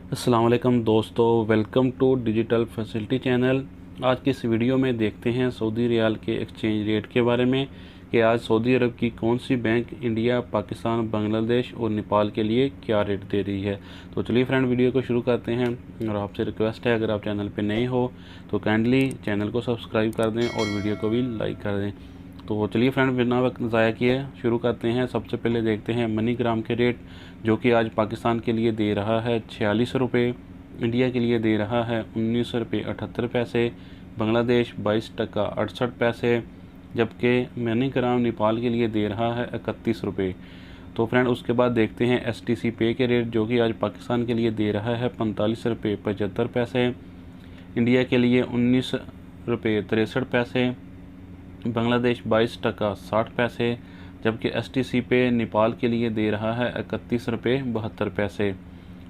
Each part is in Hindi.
अस्सलाम वालेकुम दोस्तों, welcome to Digital Facility channel. आज की इस वीडियो में देखते हैं सऊदी रियाल के एक्सचेंज रेट के बारे में कि आज सऊदी अरब की कौन सी बैंक इंडिया, पाकिस्तान, बांग्लादेश और नेपाल के लिए क्या रेट दे रही है। तो चलिए फ्रेंड, वीडियो को शुरू करते हैं। और आपसे रिक्वेस्ट है, अगर आप चैनल पर नए हो तो काइंडली चैनल को सब्सक्राइब कर दें और वीडियो को भी लाइक कर दें। तो चलिए फ्रेंड, बिना वक्त ज़ाया किए शुरू करते हैं। सबसे पहले देखते हैं मनीग्राम के रेट, जो कि आज पाकिस्तान के लिए दे रहा है 46 रुपये, इंडिया के लिए दे रहा है 19 रुपये 78 पैसे, बांग्लादेश 22 टका 68 पैसे, जबकि मनीग्राम नेपाल के लिए दे रहा है 31 रुपये। तो फ्रेंड, उसके बाद देखते हैं STC पे के रेट, जो कि आज पाकिस्तान के लिए दे रहा है 45 रुपये 75 पैसे, इंडिया के लिए 19 रुपये 63 पैसे, बांग्लादेश 22 टका 60 पैसे, जबकि STC पे नेपाल के लिए दे रहा है 31 रुपये 72 पैसे।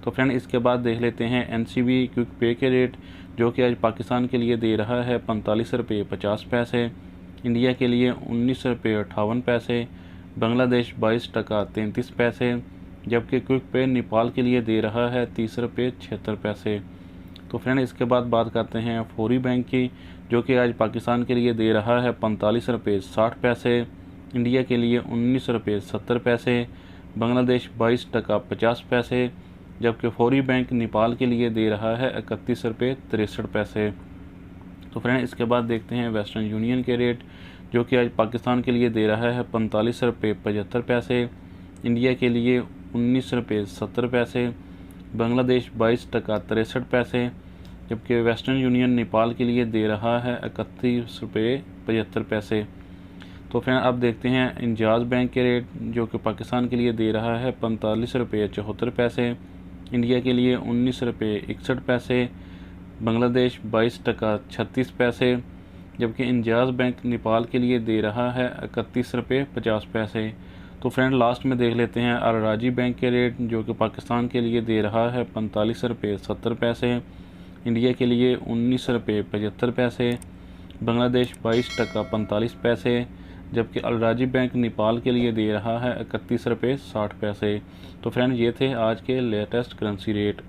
तो फ्रेंड, इसके बाद देख लेते हैं NCB क्विक पे के रेट, जो कि आज पाकिस्तान के लिए दे रहा है 45 रुपये 50 पैसे, इंडिया के लिए 19 रुपये 58 पैसे, बांग्लादेश 22 टका 33 पैसे, जबकि क्विक पे नेपाल के लिए दे रहा है 30 रुपये 76 पैसे। तो फ्रेंड, इसके बाद बात करते हैं फौरी बैंक की, जो कि आज पाकिस्तान के लिए दे रहा है 45 रुपये 60 पैसे, इंडिया के लिए 19 रुपये 70 पैसे, बांग्लादेश 22 टका 50 पैसे, जबकि फौरी बैंक नेपाल के लिए दे रहा है 31 रुपये 63 पैसे। तो फ्रेंड, इसके बाद देखते हैं वेस्टर्न यूनियन के रेट, जो कि आज पाकिस्तान के लिए दे रहा है 45 रुपये 75 पैसे, इंडिया के लिए 19 रुपये 70 पैसे, बांग्लादेश 22 टका 63 पैसे, जबकि वेस्टर्न यूनियन नेपाल के लिए दे रहा है 31 रुपये 75 पैसे। तो फ्रेंड, अब देखते हैं इंजाज बैंक के रेट, जो कि पाकिस्तान के लिए दे रहा है 45 रुपये 74 पैसे, इंडिया के लिए 19 रुपये 61 पैसे, बांग्लादेश 22 टका 36 पैसे, जबकि इंजाज बैंक नेपाल के लिए दे रहा है 31 रुपये 50 पैसे। तो फ्रेंड, लास्ट में देख लेते हैं अल राजी बैंक के रेट, जो कि पाकिस्तान के लिए दे रहा है 45 रुपये 70 पैसे, इंडिया के लिए 19 रुपये 75 पैसे, बांग्लादेश 22 टका 45 पैसे, जबकि अल राजी बैंक नेपाल के लिए दे रहा है 31 रुपये 60 पैसे। तो फ्रेंड, ये थे आज के लेटेस्ट करेंसी रेट।